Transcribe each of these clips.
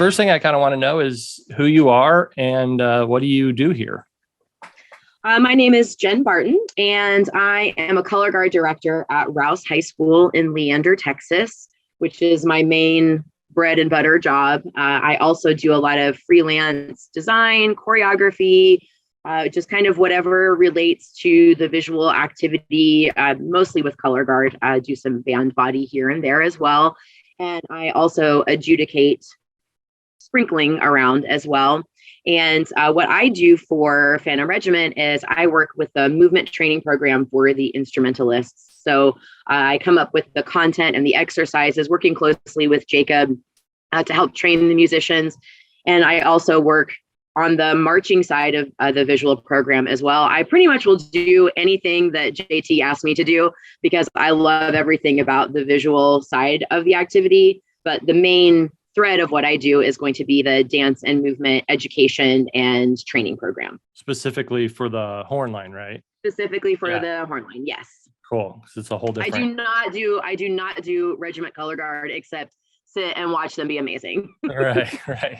first thing I kind of want to know is who you are and what do you do here? My name is Jenn Barton, and I am a color guard director at Rouse High School in Leander, Texas, which is my main bread and butter job. I also do a lot of freelance design, choreography, just kind of whatever relates to the visual activity, mostly with color guard. I do some band body here and there as well. And I also adjudicate sprinkling around as well. And what I do for Phantom Regiment is I work with the movement training program for the instrumentalists. So I come up with the content and the exercises, working closely with Jacob to help train the musicians. And I also work on the marching side of the visual program as well. I pretty much will do anything that JT asked me to do because I love everything about the visual side of the activity. But the main thread of what I do is going to be the dance and movement education and training program. Specifically for the horn line, right? Specifically for the horn line, yes. Cool. 'Cause it's a whole different. I do not do regiment color guard except sit and watch them be amazing. Right.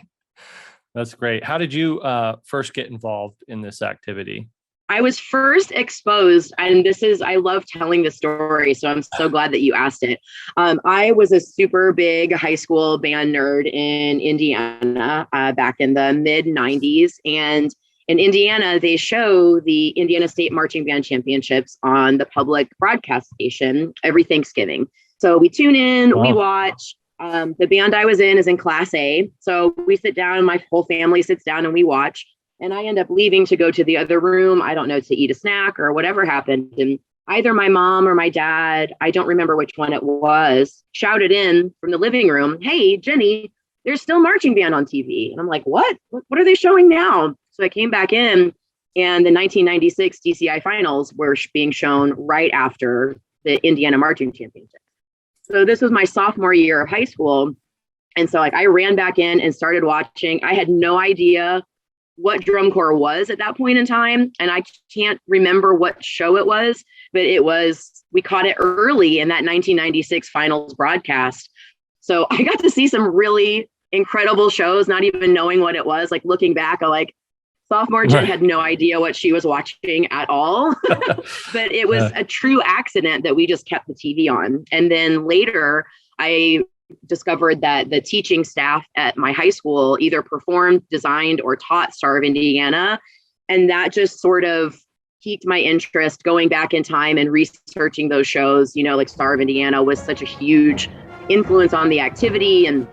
That's great. How did you first get involved in this activity? I was first exposed, and I love telling this story, so I'm so glad that you asked it. I was a super big high school band nerd in Indiana back in the mid 90s. And in Indiana, they show the Indiana State Marching Band Championships on the public broadcast station every Thanksgiving. So we tune in, we watch. The band I was in is in Class A. So we sit down, my whole family sits down and we watch. And I end up leaving to go to the other room, I don't know, to eat a snack or whatever happened. And either my mom or my dad, I don't remember which one it was, shouted in from the living room, "Hey, Jenny, there's still marching band on TV." And I'm like, what are they showing now? So I came back in, and the 1996 DCI finals were being shown right after the Indiana Marching Championship. So this was my sophomore year of high school. And so I ran back in and started watching. I had no idea what drum corps was at that point in time. And I can't remember what show it was, but we caught it early in that 1996 finals broadcast. So I got to see some really incredible shows, not even knowing what it was. Like looking back, sophomore Jen had no idea what she was watching at all, but it was a true accident that we just kept the TV on. And then later I discovered that the teaching staff at my high school either performed, designed, or taught Star of Indiana. And that just sort of piqued my interest going back in time and researching those shows. Like Star of Indiana was such a huge influence on the activity and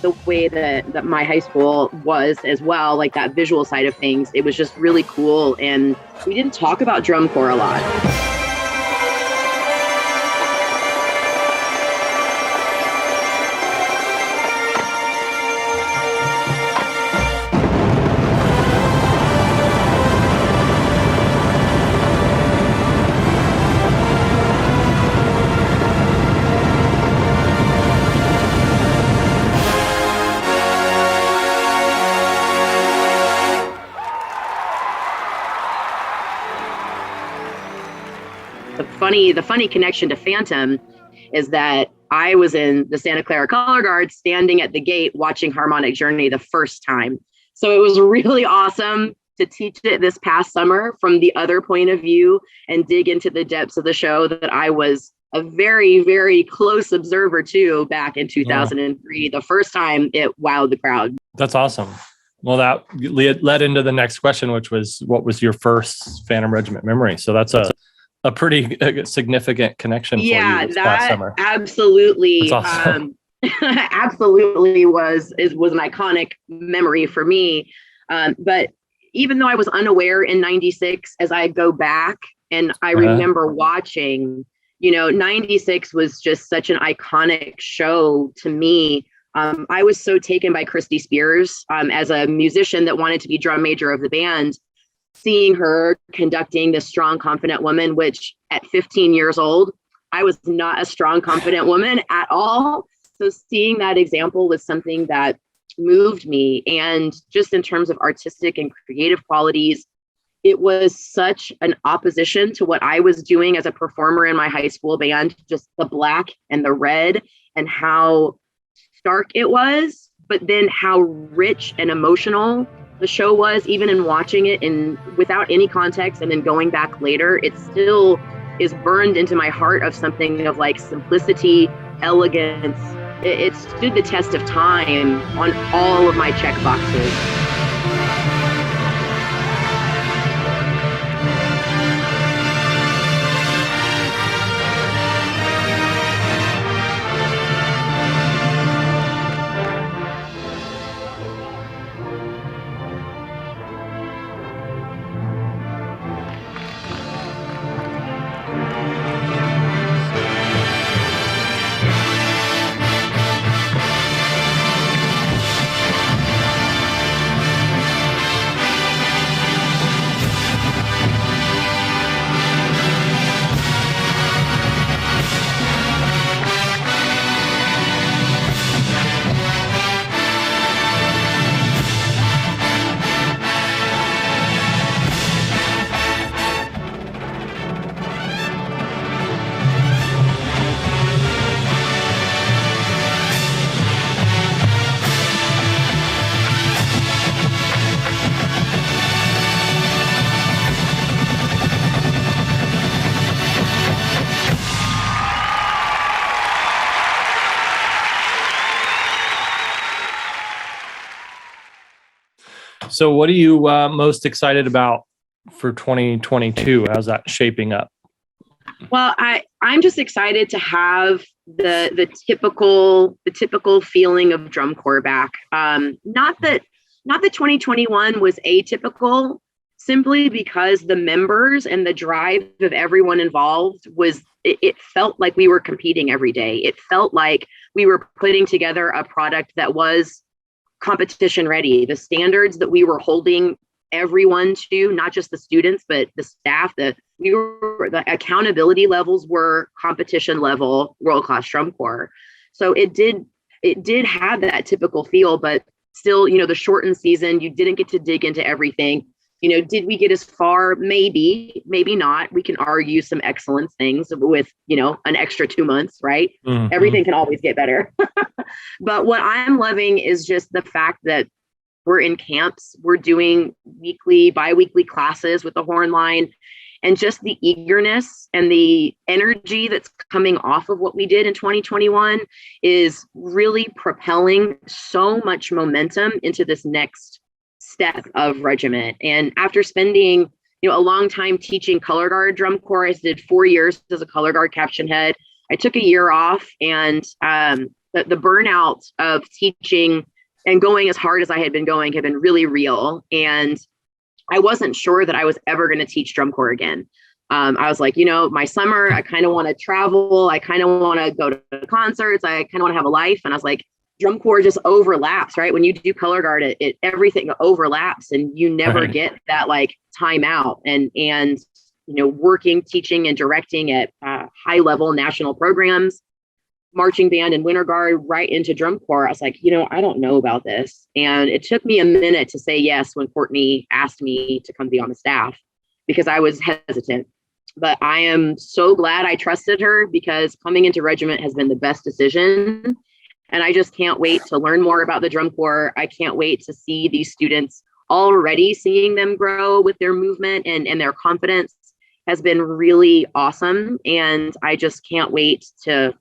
the way that my high school was as well, like that visual side of things. It was just really cool. And we didn't talk about drum corps a lot. The funny connection to Phantom is that I was in the Santa Clara Color Guard standing at the gate watching Harmonic Journey the first time. So it was really awesome to teach it this past summer from the other point of view and dig into the depths of the show that I was a very, very close observer to back in 2003. The first time it wowed the crowd. That's awesome. Well, that led into the next question, which was, what was your first Phantom Regiment memory? So that's a pretty significant connection for you this past summer. Absolutely. That's awesome. Absolutely was an iconic memory for me. But even though I was unaware in 96, as I go back and I remember watching, 96 was just such an iconic show to me. I was so taken by Christy Spears as a musician that wanted to be drum major of the band. Seeing her conducting this strong, confident woman, which at 15 years old, I was not a strong, confident woman at all. So seeing that example was something that moved me. And just in terms of artistic and creative qualities, it was such an opposition to what I was doing as a performer in my high school band, just the black and the red and how stark it was, but then how rich and emotional the show was, even in watching it and without any context, and then going back later, it still is burned into my heart of something of like simplicity, elegance. It stood the test of time on all of my check boxes. So what are you most excited about for 2022? How's that shaping up? Well, I'm just excited to have the typical feeling of drum corps back. Not that 2021 was atypical, simply because the members and the drive of everyone involved it felt like we were competing every day. It felt like we were putting together a product that was competition ready. The standards that we were holding everyone to, not just the students, but the staff, the accountability levels were competition level, world-class drum corps. So it did have that typical feel, but still, the shortened season, you didn't get to dig into everything. Did we get as far? Maybe not. We can argue some excellence things with, an extra 2 months, right? Mm-hmm. Everything can always get better. But what I'm loving is just the fact that we're in camps, we're doing bi-weekly classes with the horn line, and just the eagerness and the energy that's coming off of what we did in 2021 is really propelling so much momentum into this next step of regiment. And after spending, a long time teaching color guard drum corps, I did 4 years as a color guard caption head. I took a year off, and the burnout of teaching and going as hard as I had been going had been really real. And I wasn't sure that I was ever going to teach drum corps again. I was like, my summer, I kind of want to travel. I kind of want to go to concerts. I kind of want to have a life. And I was like, drum corps just overlaps, right? When you do color guard, everything overlaps, and you never get that like time out. And working, teaching, and directing at high level national programs, marching band and winter guard, right into drum corps. I was like, I don't know about this. And it took me a minute to say yes when Courtney asked me to come be on the staff, because I was hesitant. But I am so glad I trusted her, because coming into regiment has been the best decision. And I just can't wait to learn more about the drum corps. I can't wait to see these students, already seeing them grow with their movement and their confidence has been really awesome. And I just can't wait to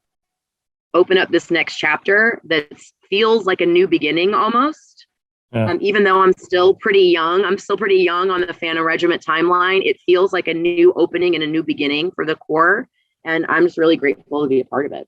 open up this next chapter that feels like a new beginning almost. Yeah. Even though I'm still pretty young on the Phantom Regiment timeline. It feels like a new opening and a new beginning for the Corps. And I'm just really grateful to be a part of it.